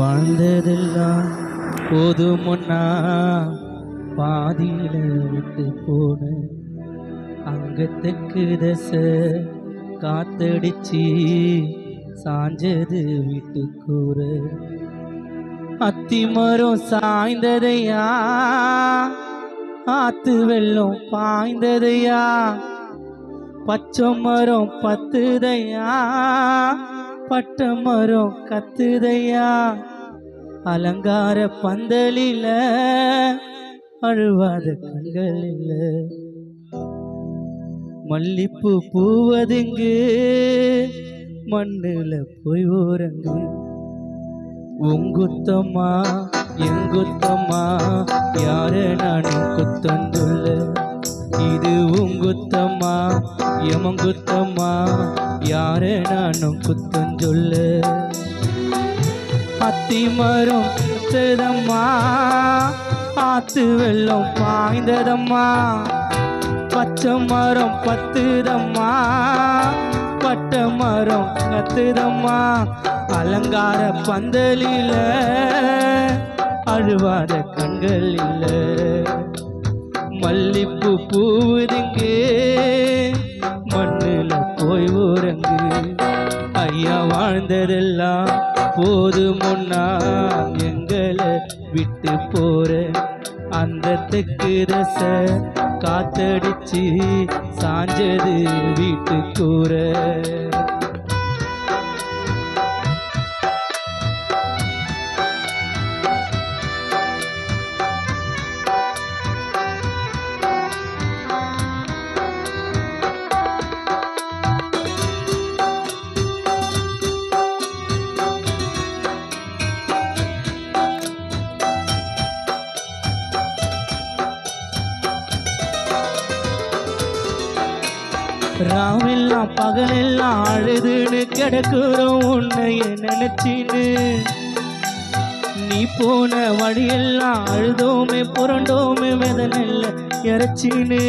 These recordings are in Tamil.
வாழ்ந்ததெல்லாம் போதுமுன்னா பாதியில விட்டு போன அங்கத்துக்கு தசை காத்தடிச்சு சாஞ்சது வீட்டு கூற அத்திமரம் சாய்ந்ததையா ஆத்து வெள்ளம் பாய்ந்ததையா பச்சை மரம் பத்துதையா பட்ட மரம் கத்துதையா அலங்கார பந்தலில அழுவாத கண்கள் இல்ல மல்லிப்பூ பூவதுங்கு மண்ணுல போய் ஓரங்கு உங்குத்தம்மா எங்குத்தம்மா யார நானும் குத்தந்துள்ள இது உங்குத்தம்மா எமங்குத்தம்மா யார நானும் குத்தஞ்சொல்ல அத்திமரம் கத்துதம்மா ஆத்து வெள்ளம் பாய்ந்ததம்மா பச்சை மரம் பத்துதம்மா பட்ட மரம் கத்துதம்மா அலங்கார பந்தலில அழுவாத கண்கள் இல்ல மல்லிப்பூ பூவுதுங்கு மண்ணுல போய் ஊரங்கு ஐயா வாழ்ந்ததெல்லாம் போதுமுன்னா எங்களை விட்டு போற அந்த தெக்கு ரச காத்தடிச்சு சாஞ்சது வீட்டு கூற ராவெல்லாம் பகலெல்லாம் அழுதுன்னு கிடக்குறோம் உன்னைய நினைச்சின்னு நீ போன வழியெல்லாம் அழுதோமே புரண்டோமே மெதனல்ல இறச்சின்னு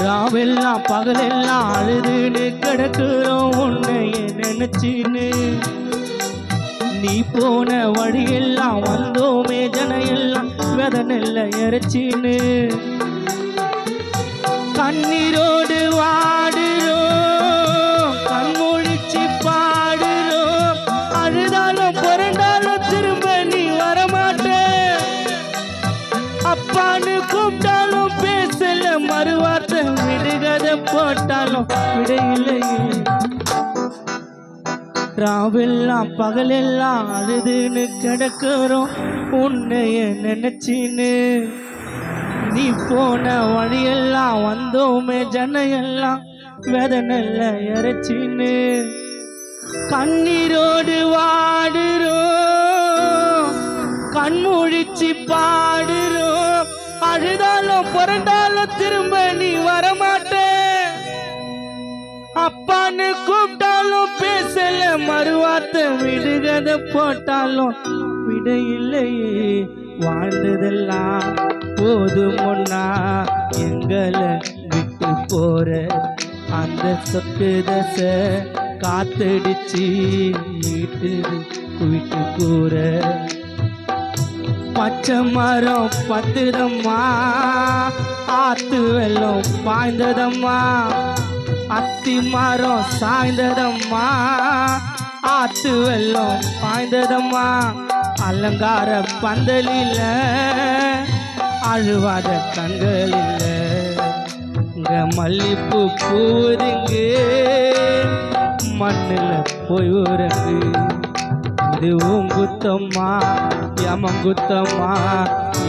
ராவெல்லாம் பகலெல்லாம் அழுதுன்னு கிடக்குறோம் உன்னைய நினைச்சின்னு நீ போன வழியெல்லாம் வந்தோமே ஜனையெல்லாம் வெதனெல்ல இறைச்சின்னு கண்ணீரோடு வாடுறோம் கண்மொழிச்சு பாடுறோம் அழுதாலும் புரண்டாலும் திரும்ப நீ வரமாட்ட அப்பான்னு கூப்பிட்டாலும் பேசல மறுவார்த்தை விடுகதை போட்டாலும் விடையில்லையே ராவெல்லாம் பகலெல்லாம் அழுதுன்னு கிடக்குறோம் உன்னைய நினைச்சின்னு நீ போன வழியெல்லாம் வந்தோமே ஜனையெல்லாம் வெதனல்ல இறைச்சின்னு கண்ணீரோடு வாடுறோம் கண்மொழிச்சு பாடுறோம் அழுதாலும் புரண்டாலும் திரும்ப நீ வரமாட்ட அப்பான்னு கூப்பிட்டாலும் பேசல மறுவார்த்தை விடுகதை போட்டாலும் விடையில்லையே வாழ்ந்ததெல்லாம் போதுமுன்னா எங்களை விட்டு போற அந்த சொத்து தசை காத்தடிச்சு வீட்டு வீட்டு கூற பச்சை மரம் பத்துதம்மா ஆத்து வெள்ளம் பாய்ந்ததம்மா அத்தி மரம் சாய்ந்ததம்மா ஆத்து வெள்ளம் பாய்ந்ததம்மா அலங்கார பந்தலில அழுவாத கண்கள் இல்ல இங்க மல்லிப்பூ பூதுங்கு மண்ணுல போய் ஊரங்கு இது உங்குத்தம்மா யமங்குத்தம்மா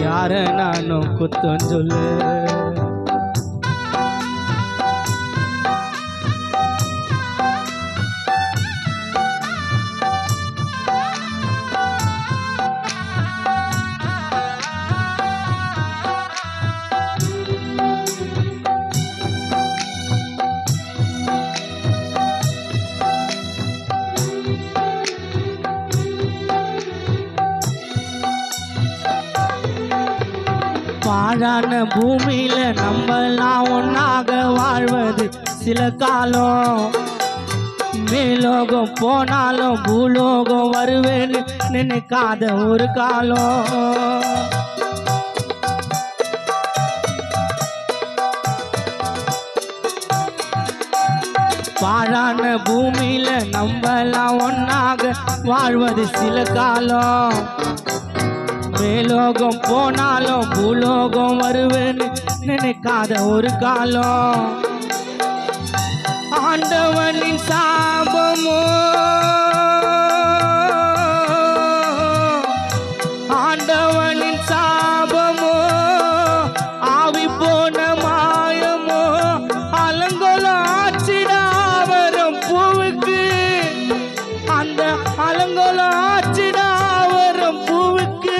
யார நானும் குத்தம் சொல்லு பாழான பூமியில நம்மெல்லாம் ஒன்னாக வாழ்வது சில காலம். மேலோகம் போனாலும் பூலோகம் வருவேன்னு நினைக்காத ஒரு காலம். பாழான பூமியில நம்மெல்லாம் ஒன்னாக வாழ்வது சில காலம். மேலோகம் போனாலும் பூலோகம் வருவேன்னு நினைக்காத ஒரு காலம். ஆண்டவனின் சாபமோ ஆண்டவனின் சாபமோ ஆவி போன மாயமோ அலங்கோல ஆச்சிடாவரம் பூவுக்கு. அந்த அலங்கோல ஆச்சிடாவரம் பூவுக்கு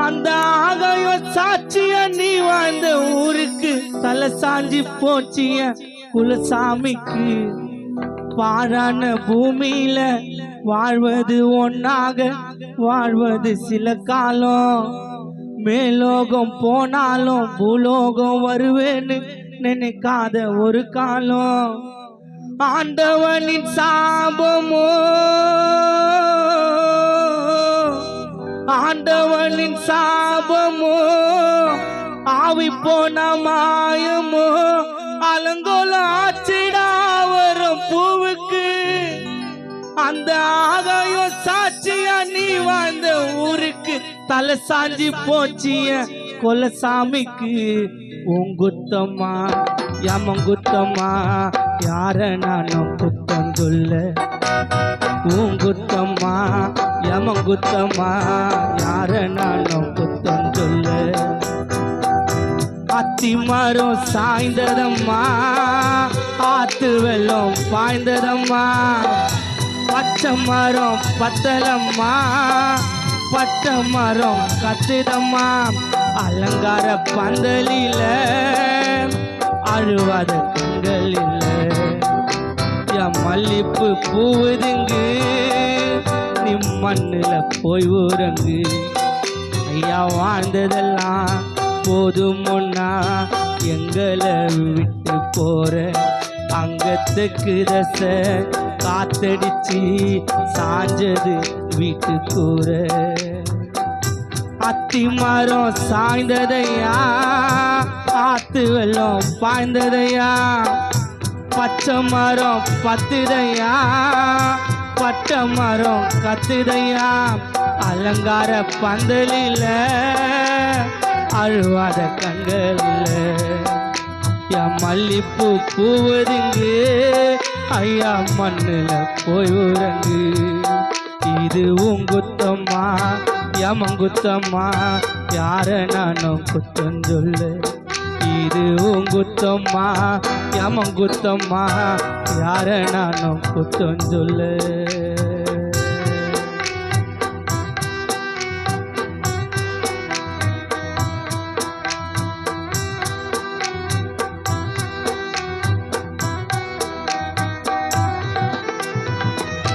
அந்த ஆகாய சாட்சிய நீ வாழ்ந்த ஊருக்கு தலை சாஞ்சி போச்சிய குலசாமிக்கு. பாழான பூமியில வாழ்வது ஒன்னாக வாழ்வது சில காலம். மேலோகம் போனாலும் பூலோகம் வருவேன்னு நினைக்காத ஒரு காலம். ஆண்டவனின் சாபமோ ஆண்டவனின் சாபமோ ஆவி போன மாயமோ அலங்கோல ஆச்சிடாவரம் பூவுக்கு. அந்த ஆகாய சாட்சியா நீ வாழ்ந்த ஊருக்கு தலை சாஞ்சி போச்சிய கொலசாமிக்கு. உங்குத்தம்மா யமங்குத்தம்மா யார நானும் குத்தம் சொல்ல. உங்குத்தம்மா யமங்குத்தம்மா யார நானும் குத்தம் சொல்ல. அத்தி மரம் சாய்ந்ததம்மா ஆத்து வெள்ளம் பாய்ந்ததம்மா. பச்சை மரம் பத்தலம்மா பச்சை மரம் கத்துதம்மா. அலங்கார பந்தலில அழுவாத கண்கள் இல்லை. என் மல்லிப்பு பூவுதுங்கு நீ மண்ணுல போய் ஊரங்கு. ஐயா வாழ்ந்ததெல்லாம் போதும் முன்னா எங்களை விட்டு போற. அங்கத்துக்கு தச காத்தடிச்சு சாஞ்சது வீட்டு கூற. அத்தி மரம் சாய்ந்ததையா ஆத்து வெள்ளம் பாய்ந்ததையா. பச்சை மரம் பத்துதையா பட்டை மரம் கத்துதையா. அலங்கார பந்தலில அழுவாத கண்கள் என் மல்லிப்பூ பூவதுங்கு. ஐயா மண்ணுல போய் உறங்கு. இது உங்குத்தம்மா யமங்குத்தம்மா யார நானும் குத்தம் சொல்ல. இது உங்குத்தம்மா யமங்குத்தம்மா யார நானும் குத்தம் சொல்ல.